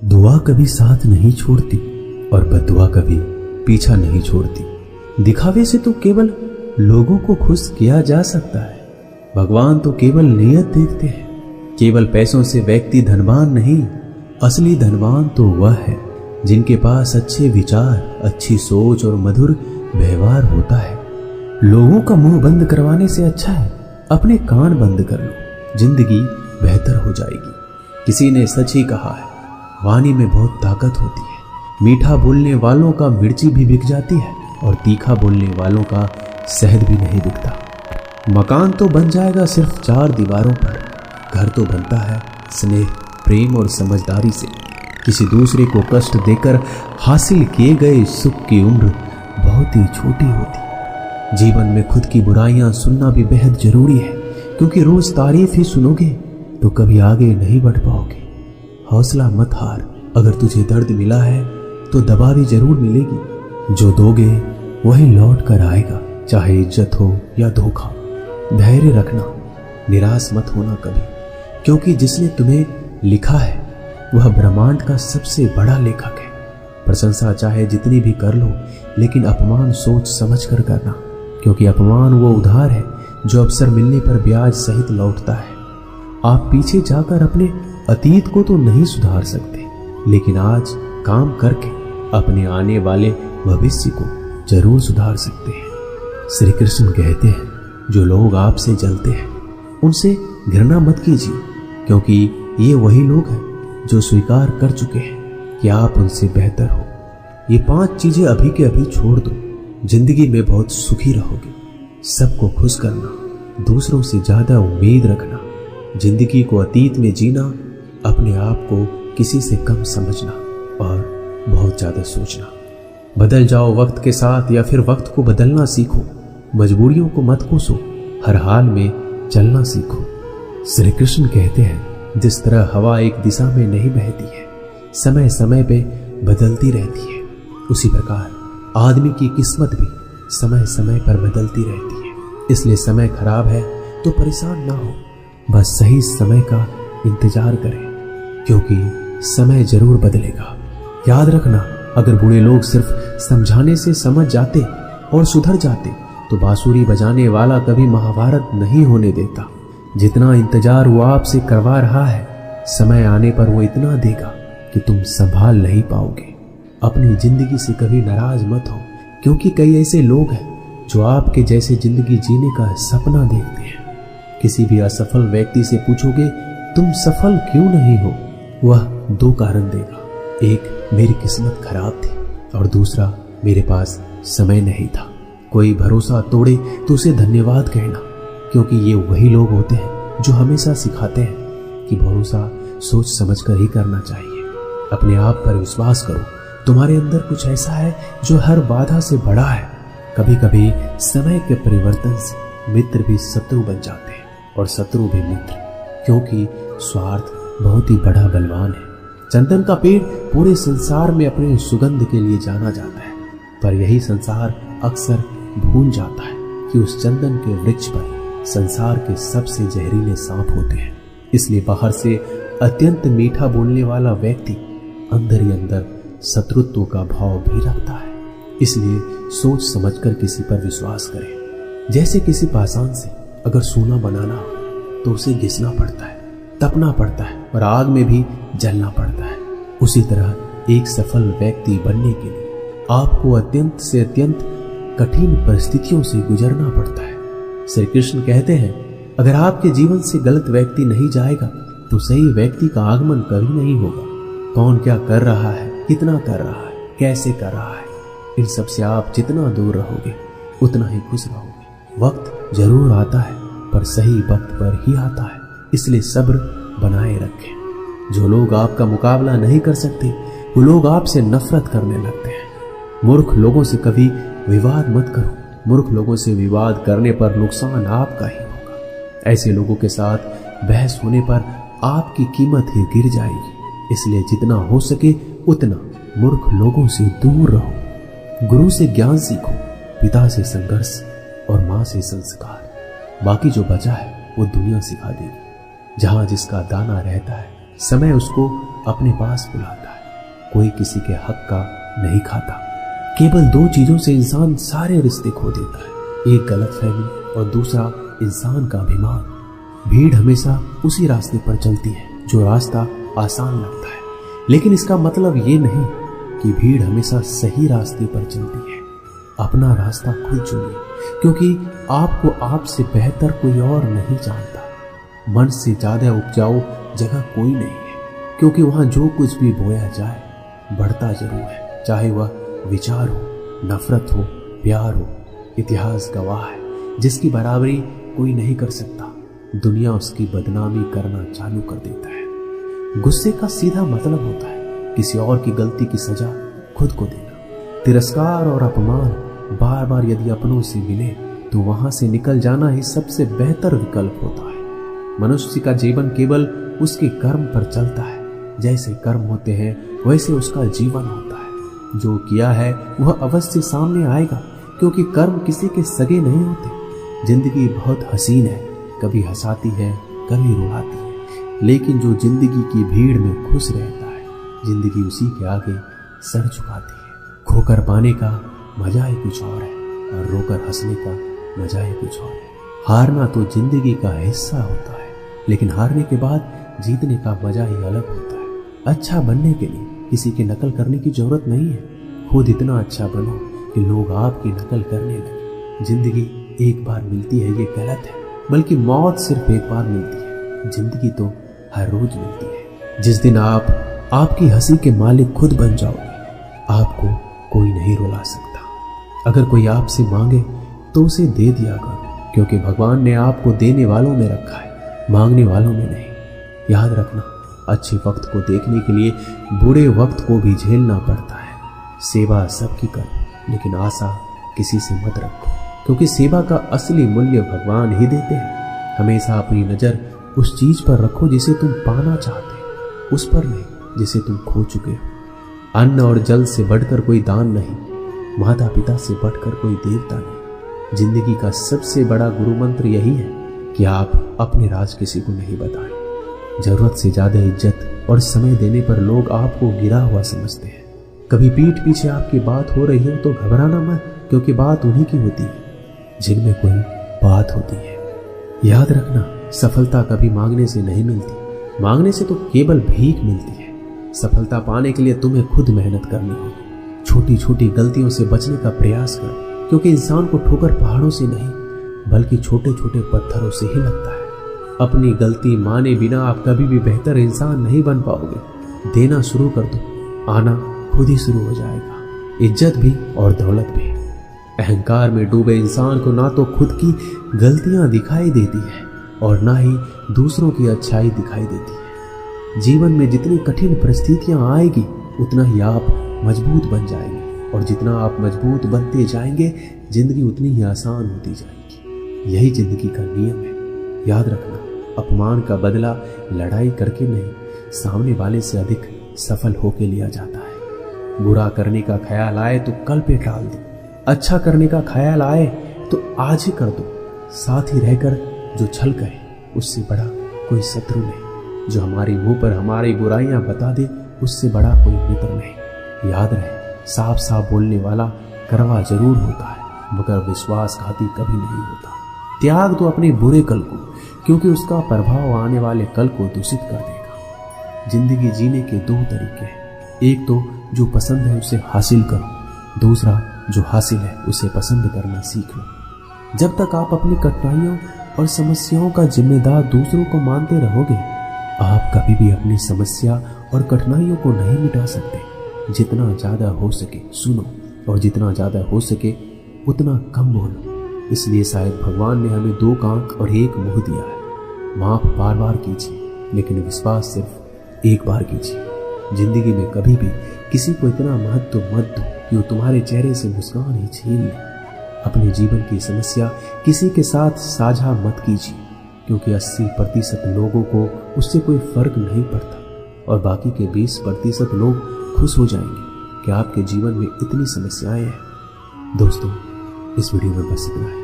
दुआ कभी साथ नहीं छोड़ती और बद्दुआ कभी पीछा नहीं छोड़ती। दिखावे से तो केवल लोगों को खुश किया जा सकता है। भगवान तो केवल नियत देखते हैं। केवल पैसों से व्यक्ति धनवान नहीं, असली धनवान तो वह है जिनके पास अच्छे विचार, अच्छी सोच और मधुर व्यवहार होता है। लोगों का मुंह बंद करवाने से अच्छा है अपने कान बंद कर लो, जिंदगी बेहतर हो जाएगी। किसी ने सच ही कहा है, वाणी में बहुत ताकत होती है। मीठा बोलने वालों का मिर्ची भी बिक जाती है और तीखा बोलने वालों का शहद भी नहीं बिकता। मकान तो बन जाएगा सिर्फ 4 दीवारों पर, घर तो बनता है स्नेह, प्रेम और समझदारी से। किसी दूसरे को कष्ट देकर हासिल किए गए सुख की उम्र बहुत ही छोटी होती। जीवन में खुद की बुराइयां सुनना भी बेहद जरूरी है, क्योंकि रोज तारीफ ही सुनोगे तो कभी आगे नहीं बढ़ पाओगे। हौसला मत हार, अगर तुझे दर्द मिला है तो दवा भी जरूर मिलेगी। जो दोगे वही लौट कर आएगा, चाहे इज्जत हो या धोखा। धैर्य रखना, निराश मत होना कभी, क्योंकि जिसने तुम्हें लिखा है वह ब्रह्मांड का सबसे बड़ा लेखक है। प्रशंसा चाहे जितनी भी कर लो, लेकिन अपमान सोच समझ कर करना, क्योंकि अपमान वो उधार है जो अवसर मिलने पर ब्याज सहित लौटता है। आप पीछे जाकर अपने अतीत को तो नहीं सुधार सकते, लेकिन आज काम करके अपने आने वाले भविष्य को जरूर सुधार सकते हैं। श्री कृष्ण कहते हैं, जो लोग आपसे जलते हैं उनसे घृणा मत कीजिए, क्योंकि ये वही लोग हैं जो स्वीकार कर चुके हैं कि आप उनसे बेहतर हो। ये 5 चीजें अभी के अभी छोड़ दो, जिंदगी में बहुत सुखी रहोगे। सबको खुश करना, दूसरों से ज्यादा उम्मीद रखना, जिंदगी को अतीत में जीना, अपने आप को किसी से कम समझना और बहुत ज्यादा सोचना। बदल जाओ वक्त के साथ या फिर वक्त को बदलना सीखो। मजबूरियों को मत कोसो, हर हाल में चलना सीखो। श्री कृष्ण कहते हैं, जिस तरह हवा एक दिशा में नहीं बहती है, समय समय पे बदलती रहती है, उसी प्रकार आदमी की किस्मत भी समय समय पर बदलती रहती है। इसलिए समय खराब है तो परेशान ना हो, बस सही समय का इंतजार करें, क्योंकि समय जरूर बदलेगा। याद रखना, अगर बुरे लोग सिर्फ समझाने से समझ जाते और सुधर जाते तो बांसुरी बजाने वाला कभी महाभारत नहीं होने देता। जितना इंतजार वो आपसे करवा रहा है, समय आने पर वो इतना देगा कि तुम संभाल नहीं पाओगे। अपनी जिंदगी से कभी नाराज मत हो, क्योंकि कई ऐसे लोग हैं जो आपके जैसे जिंदगी जीने का सपना देखते हैं। किसी भी असफल व्यक्ति से पूछोगे तुम सफल क्यों नहीं हो, वह 2 कारण देगा। एक, मेरी किस्मत खराब थी, और दूसरा, मेरे पास समय नहीं था। कोई भरोसा तोड़े तो उसे धन्यवाद कहना, क्योंकि ये वही लोग होते हैं जो हमेशा सिखाते हैं कि भरोसा सोच समझकर ही करना चाहिए। अपने आप पर विश्वास करो, तुम्हारे अंदर कुछ ऐसा है जो हर बाधा से बड़ा है। कभी कभी समय के परिवर्तन से मित्र भी शत्रु बन जाते हैं और शत्रु भी मित्र, क्योंकि स्वार्थ बहुत ही बड़ा बलवान है। चंदन का पेड़ पूरे संसार में अपने सुगंध के लिए जाना जाता है, पर यही संसार अक्सर भूल जाता है कि उस चंदन के वृक्ष पर संसार के सबसे जहरीले सांप होते हैं। इसलिए बाहर से अत्यंत मीठा बोलने वाला व्यक्ति अंदर ही अंदर शत्रुत्व का भाव भी रखता है। इसलिए सोच समझकर किसी पर विश्वास करें। जैसे किसी पाषाण से अगर सोना बनाना हो तो उसे घिसना पड़ता है, तपना पड़ता है और आग में भी जलना पड़ता है। उसी तरह एक सफल व्यक्ति बनने के लिए आपको अत्यंत से अत्यंत कठिन परिस्थितियों से गुजरना पड़ता है। श्री कृष्ण कहते हैं, अगर आपके जीवन से गलत व्यक्ति नहीं जाएगा तो सही व्यक्ति का आगमन कभी नहीं होगा। कौन क्या कर रहा है, कितना कर रहा है, कैसे कर रहा है, इन सब से आप जितना दूर रहोगे उतना ही खुश रहोगे। वक्त जरूर आता है, पर सही वक्त पर ही आता है, इसलिए सब्र बनाए रखें। जो लोग आपका मुकाबला नहीं कर सकते वो लोग आपसे नफरत करने लगते हैं। मूर्ख लोगों से कभी विवाद मत करो, मूर्ख लोगों से विवाद करने पर नुकसान आपका ही होगा। ऐसे लोगों के साथ बहस होने पर आपकी कीमत ही गिर जाएगी। इसलिए जितना हो सके उतना मूर्ख लोगों से दूर रहो। गुरु से ज्ञान सीखो, पिता से संघर्ष और माँ से संस्कार। बाकी जो बचा है वो दुनिया सिखा देगी। जहां जिसका दाना रहता है, समय उसको अपने पास बुलाता है। कोई किसी के हक का नहीं खाता। केवल दो चीजों से इंसान सारे रिश्ते खो देता है, एक गलतफहमी और दूसरा इंसान का अभिमान। भीड़ हमेशा उसी रास्ते पर चलती है जो रास्ता आसान लगता है, लेकिन इसका मतलब ये नहीं कि भीड़ हमेशा सही रास्ते पर चलती है। अपना रास्ता खुद चुनिए, क्योंकि आपको आपसे बेहतर कोई और नहीं जानता। मन से ज्यादा उपजाऊ जगह कोई नहीं है, क्योंकि वहां जो कुछ भी बोया जाए बढ़ता जरूर है, चाहे वह विचार हो, नफरत हो, प्यार हो। इतिहास गवाह है, जिसकी बराबरी कोई नहीं कर सकता, दुनिया उसकी बदनामी करना चालू कर देता है। गुस्से का सीधा मतलब होता है किसी और की गलती की सजा खुद को देना। तिरस्कार और अपमान बार बार यदि अपनों से मिले तो वहां से निकल जाना ही सबसे बेहतर विकल्प होता है। मनुष्य का जीवन केवल उसके कर्म पर चलता है। जैसे कर्म होते हैं वैसे उसका जीवन होता है। जो किया है वह अवश्य सामने आएगा, क्योंकि कर्म किसी के सगे नहीं होते। जिंदगी बहुत हसीन है, कभी हंसाती है, कभी रुलाती है, लेकिन जो जिंदगी की भीड़ में खुश रहता है, जिंदगी उसी के आगे सर झुकाती है। खोकर पाने का मजा ही कुछ और है और रोकर हंसने का मजा ही कुछ और है। हारना तो जिंदगी का हिस्सा होता है, लेकिन हारने के बाद जीतने का मजा ही अलग होता है। अच्छा बनने के लिए किसी की नकल करने की जरूरत नहीं है, खुद इतना अच्छा बनो कि लोग आपकी नकल करने लगे। जिंदगी एक बार मिलती है ये गलत है, बल्कि मौत सिर्फ एक बार मिलती है। जिंदगी तो हर रोज मिलती है। जिस दिन आप आपकी हंसी के मालिक खुद बन जाओगे, आपको कोई नहीं रुला सकता। अगर कोई आपसे मांगे तो उसे दे दिया करो, क्योंकि भगवान ने आपको देने वालों में रखा है, मांगने वालों में नहीं। याद रखना, अच्छे वक्त को देखने के लिए बुरे वक्त को भी झेलना पड़ता है। सेवा सबकी करो, लेकिन आशा किसी से मत रखो, क्योंकि सेवा का असली मूल्य भगवान ही देते हैं। हमेशा अपनी नजर उस चीज पर रखो जिसे तुम पाना चाहते हो, उस पर नहीं जिसे तुम खो चुके हो। अन्न और जल से बढ़कर कोई दान नहीं, माता पिता से बढ़कर कोई देवता नहीं। जिंदगी का सबसे बड़ा गुरु मंत्र यही है कि आप अपने राज किसी को नहीं बताएं। जरूरत से ज्यादा इज्जत और समय देने पर लोग आपको गिरा हुआ समझते हैं। कभी पीठ पीछे आपकी बात हो रही हो तो घबराना मत, क्योंकि बात उन्हीं की होती है जिनमें कोई बात होती है। याद रखना, सफलता कभी मांगने से नहीं मिलती, मांगने से तो केवल भीख मिलती है। सफलता पाने के लिए तुम्हें खुद मेहनत करनी होगी। छोटी छोटी गलतियों से बचने का प्रयास करो, क्योंकि इंसान को ठोकर पहाड़ों से नहीं बल्कि छोटे छोटे पत्थरों से ही लगता है। अपनी गलती माने बिना आप कभी भी बेहतर इंसान नहीं बन पाओगे। देना शुरू कर दो, आना खुद ही शुरू हो जाएगा, इज्जत भी और दौलत भी। अहंकार में डूबे इंसान को ना तो खुद की गलतियां दिखाई देती है और ना ही दूसरों की अच्छाई दिखाई देती है। जीवन में जितनी कठिन परिस्थितियां आएगी उतना ही आप मजबूत बन जाएंगे, और जितना आप मजबूत बनते जाएंगे जिंदगी उतनी ही आसान होती जाएगी। यही जिंदगी का नियम है। याद रखना, अपमान का बदला लड़ाई करके नहीं, सामने वाले से अधिक सफल होके लिया जाता है। बुरा करने का ख्याल आए तो कल पे टाल दो, अच्छा करने का ख्याल आए तो आज ही कर दो। साथ ही रहकर जो छल करे उससे बड़ा कोई शत्रु नहीं, जो हमारे मुंह पर हमारी बुराइयां बता दे उससे बड़ा कोई मित्र नहीं। याद रहे, साफ साफ बोलने वाला कड़वा जरूर होता है, मगर विश्वासघाती कभी नहीं होता। त्याग दो अपने बुरे कल को, क्योंकि उसका प्रभाव आने वाले कल को दूषित कर देगा। जिंदगी जीने के दो तरीके हैं, एक तो जो पसंद है उसे हासिल करो, दूसरा जो हासिल है उसे पसंद करना सीख लो। जब तक आप अपनी कठिनाइयों और समस्याओं का जिम्मेदार दूसरों को मानते रहोगे, आप कभी भी अपनी समस्या और कठिनाइयों को नहीं मिटा सकते। जितना ज्यादा हो सके सुनो, और जितना ज्यादा हो सके उतना कम बोलो। इसलिए शायद भगवान ने हमें दो कान और एक मुंह दिया है। माफ बार बार कीजिए, लेकिन विश्वास सिर्फ एक बार कीजिए। जिंदगी में कभी भी किसी को इतना महत्व मत दो कि वो तुम्हारे चेहरे से मुस्कान ही छीन ले। अपने जीवन की समस्या किसी के साथ साझा मत कीजिए, क्योंकि 80% लोगों को उससे कोई फर्क नहीं पड़ता, और बाकी के 20% लोग खुश हो जाएंगे कि आपके जीवन में इतनी समस्याएं हैं। दोस्तों, इस वीडियो में बस इतना है।